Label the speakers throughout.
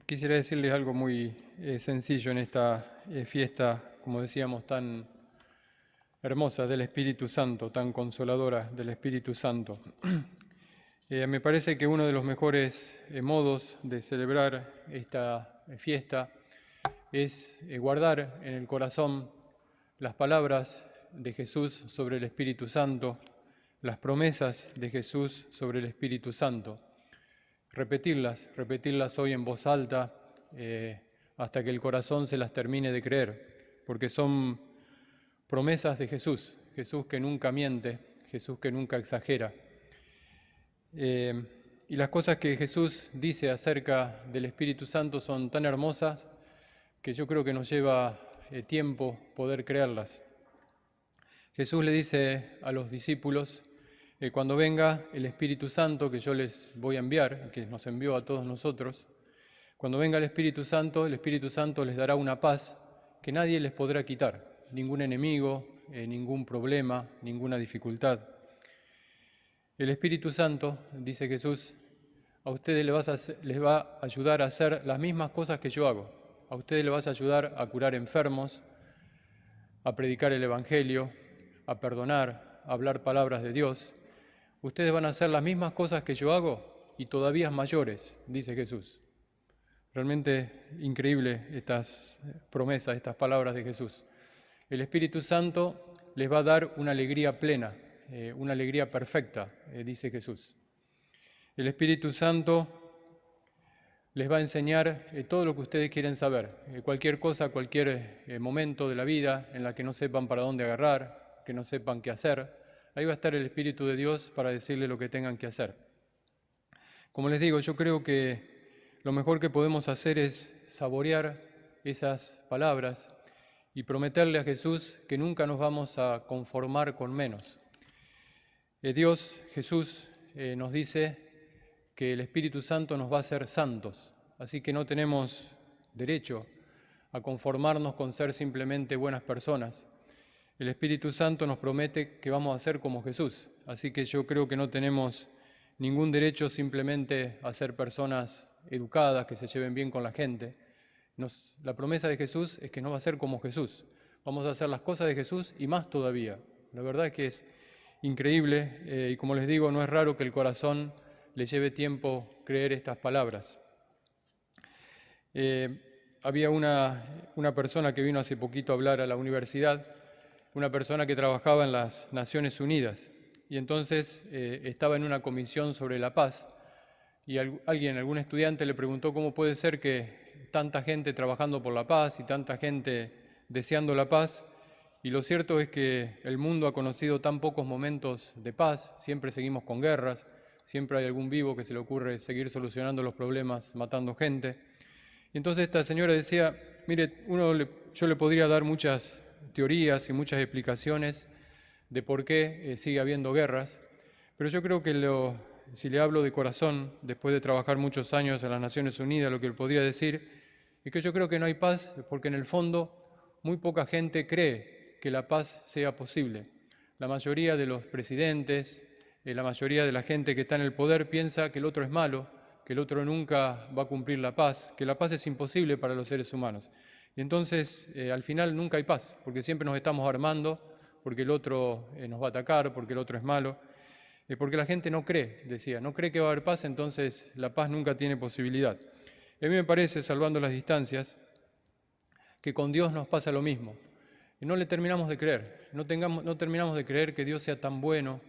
Speaker 1: Quisiera decirles algo muy sencillo en esta fiesta, como decíamos, tan hermosa del Espíritu Santo, tan consoladora del Espíritu Santo. Me parece que uno de los mejores modos de celebrar esta fiesta es guardar en el corazón las palabras de Jesús sobre el Espíritu Santo, las promesas de Jesús sobre el Espíritu Santo. Repetirlas hoy en voz alta hasta que el corazón se las termine de creer, porque son promesas de Jesús, Jesús que nunca miente, Jesús que nunca exagera. Y las cosas que Jesús dice acerca del Espíritu Santo son tan hermosas que yo creo que nos lleva tiempo poder creerlas. Jesús le dice a los discípulos, cuando venga el Espíritu Santo que yo les voy a enviar, que nos envió a todos nosotros, cuando venga el Espíritu Santo les dará una paz que nadie les podrá quitar, ningún enemigo, ningún problema, ninguna dificultad. El Espíritu Santo, dice Jesús, a ustedes les va a ayudar a hacer las mismas cosas que yo hago. A ustedes les va a ayudar a curar enfermos, a predicar el Evangelio, a perdonar, a hablar palabras de Dios. Ustedes van a hacer las mismas cosas que yo hago y todavía mayores, dice Jesús. Realmente increíble estas promesas, estas palabras de Jesús. El Espíritu Santo les va a dar una alegría plena, una alegría perfecta, dice Jesús. El Espíritu Santo les va a enseñar todo lo que ustedes quieren saber, cualquier cosa, cualquier momento de la vida en la que no sepan para dónde agarrar, que no sepan qué hacer. Ahí va a estar el Espíritu de Dios para decirles lo que tengan que hacer. Como les digo, yo creo que lo mejor que podemos hacer es saborear esas palabras y prometerle a Jesús que nunca nos vamos a conformar con menos. Dios, Jesús, nos dice que el Espíritu Santo nos va a hacer santos, así que no tenemos derecho a conformarnos con ser simplemente buenas personas. El Espíritu Santo nos promete que vamos a ser como Jesús, así que yo creo que no tenemos ningún derecho simplemente a ser personas educadas, que se lleven bien con la gente. La promesa de Jesús es que nos va a ser como Jesús. Vamos a hacer las cosas de Jesús y más todavía. La verdad es que es increíble y como les digo, no es raro que el corazón le lleve tiempo creer estas palabras. Había una persona que vino hace poquito a hablar a la universidad, una persona que trabajaba en las Naciones Unidas y entonces estaba en una comisión sobre la paz y algún estudiante le preguntó cómo puede ser que tanta gente trabajando por la paz y tanta gente deseando la paz, y lo cierto es que el mundo ha conocido tan pocos momentos de paz, siempre seguimos con guerras, siempre hay algún vivo que se le ocurre seguir solucionando los problemas matando gente. Y entonces esta señora decía, mire, yo le podría dar muchas teorías y muchas explicaciones de por qué sigue habiendo guerras, pero yo creo que si le hablo de corazón, después de trabajar muchos años en las Naciones Unidas, lo que le podría decir es que yo creo que no hay paz porque en el fondo muy poca gente cree que la paz sea posible. La mayoría de los presidentes, la mayoría de la gente que está en el poder piensa que el otro es malo, que el otro nunca va a cumplir la paz, que la paz es imposible para los seres humanos. Y entonces, al final nunca hay paz, porque siempre nos estamos armando, porque el otro nos va a atacar, porque el otro es malo, porque la gente no cree, decía, no cree que va a haber paz, entonces la paz nunca tiene posibilidad. A mí me parece, salvando las distancias, que con Dios nos pasa lo mismo. Y no le terminamos de creer, no terminamos de creer que Dios sea tan bueno,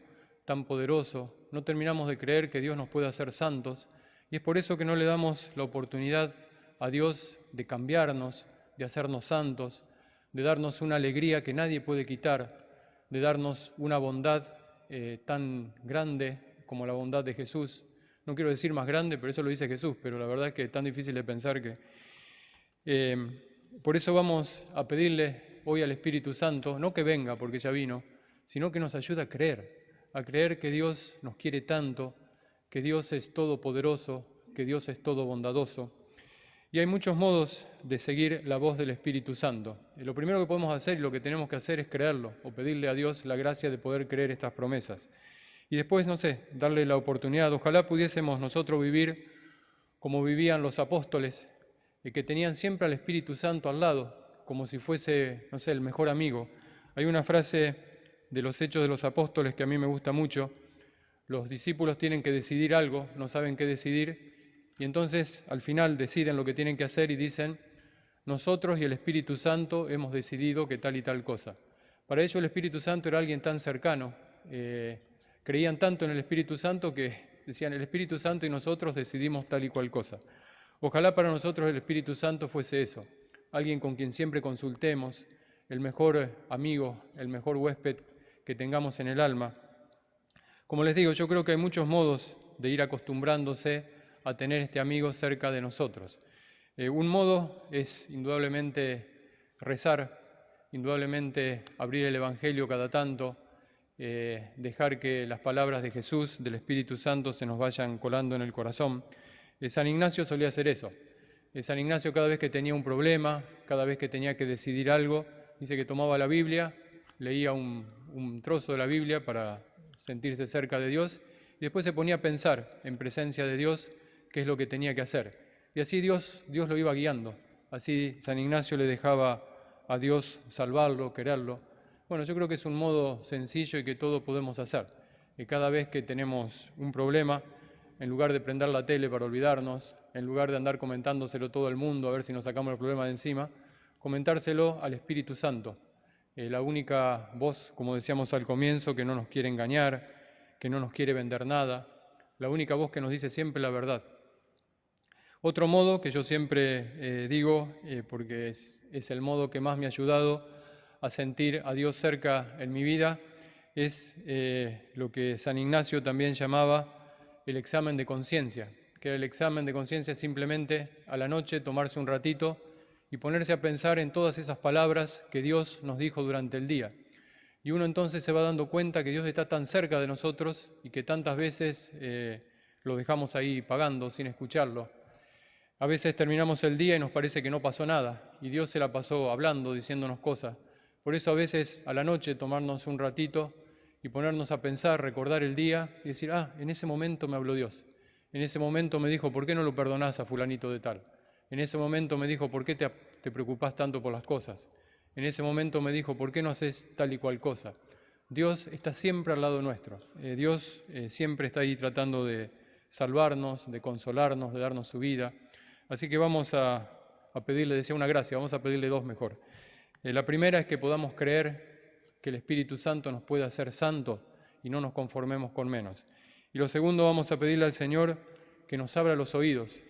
Speaker 1: tan poderoso, no terminamos de creer que Dios nos pueda hacer santos, y es por eso que no le damos la oportunidad a Dios de cambiarnos, de hacernos santos, de darnos una alegría que nadie puede quitar, de darnos una bondad tan grande como la bondad de Jesús. No quiero decir más grande, pero eso lo dice Jesús, pero la verdad es que es tan difícil de pensar que... por eso vamos a pedirle hoy al Espíritu Santo, no que venga porque ya vino, sino que nos ayude a creer que Dios nos quiere tanto, que Dios es todopoderoso, que Dios es todo bondadoso. Y hay muchos modos de seguir la voz del Espíritu Santo. Y lo primero que podemos hacer y lo que tenemos que hacer es creerlo, o pedirle a Dios la gracia de poder creer estas promesas. Y después, darle la oportunidad. Ojalá pudiésemos nosotros vivir como vivían los apóstoles, que tenían siempre al Espíritu Santo al lado, como si fuese, no sé, el mejor amigo. Hay una frase de los Hechos de los Apóstoles que a mí me gusta mucho. Los discípulos tienen que decidir algo, no saben qué decidir, y entonces al final deciden lo que tienen que hacer y dicen: nosotros y el Espíritu Santo hemos decidido que tal y tal cosa. Para ellos el Espíritu Santo era alguien tan cercano, creían tanto en el Espíritu Santo que decían: el Espíritu Santo y nosotros decidimos tal y cual cosa. Ojalá para nosotros el Espíritu Santo fuese eso, alguien con quien siempre consultemos, el mejor amigo, el mejor huésped que tengamos en el alma. Como les digo, yo creo que hay muchos modos de ir acostumbrándose a tener este amigo cerca de nosotros. Un modo es indudablemente rezar, indudablemente abrir el Evangelio cada tanto, dejar que las palabras de Jesús, del Espíritu Santo, se nos vayan colando en el corazón. San Ignacio solía hacer eso. San Ignacio, cada vez que tenía un problema, cada vez que tenía que decidir algo, dice que tomaba la Biblia, leía un trozo de la Biblia para sentirse cerca de Dios, y después se ponía a pensar en presencia de Dios qué es lo que tenía que hacer. Y así Dios lo iba guiando. Así San Ignacio le dejaba a Dios salvarlo, quererlo. Bueno, yo creo que es un modo sencillo y que todos podemos hacer. Que cada vez que tenemos un problema, en lugar de prender la tele para olvidarnos, en lugar de andar comentándoselo todo el mundo a ver si nos sacamos el problema de encima, comentárselo al Espíritu Santo, la única voz, como decíamos al comienzo, que no nos quiere engañar, que no nos quiere vender nada, la única voz que nos dice siempre la verdad. Otro modo que yo siempre digo, porque es el modo que más me ha ayudado a sentir a Dios cerca en mi vida, es lo que San Ignacio también llamaba el examen de conciencia, que era el examen de conciencia simplemente a la noche tomarse un ratito y ponerse a pensar en todas esas palabras que Dios nos dijo durante el día. Y uno entonces se va dando cuenta que Dios está tan cerca de nosotros y que tantas veces lo dejamos ahí pagando sin escucharlo. A veces terminamos el día y nos parece que no pasó nada, y Dios se la pasó hablando, diciéndonos cosas. Por eso a veces a la noche tomarnos un ratito y ponernos a pensar, recordar el día y decir: en ese momento me habló Dios. En ese momento me dijo: ¿por qué no lo perdonás a fulanito de tal? En ese momento me dijo: ¿por qué te preocupás tanto por las cosas? En ese momento me dijo: ¿por qué no haces tal y cual cosa? Dios está siempre al lado nuestro. Dios siempre está ahí tratando de salvarnos, de consolarnos, de darnos su vida. Así que vamos a pedirle, decía, una gracia, vamos a pedirle dos mejor. La primera es que podamos creer que el Espíritu Santo nos puede hacer santos y no nos conformemos con menos. Y lo segundo, vamos a pedirle al Señor que nos abra los oídos.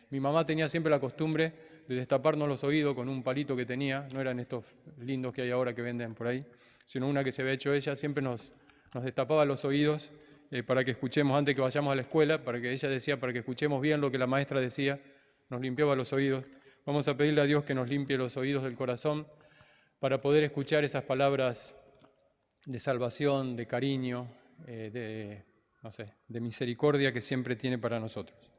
Speaker 1: Mi mamá tenía siempre la costumbre de destaparnos los oídos con un palito que tenía, no eran estos lindos que hay ahora que venden por ahí, sino una que se había hecho ella, siempre nos destapaba los oídos para que escuchemos antes que vayamos a la escuela, para que ella decía, para que escuchemos bien lo que la maestra decía, nos limpiaba los oídos. Vamos a pedirle a Dios que nos limpie los oídos del corazón para poder escuchar esas palabras de salvación, de cariño, de misericordia que siempre tiene para nosotros.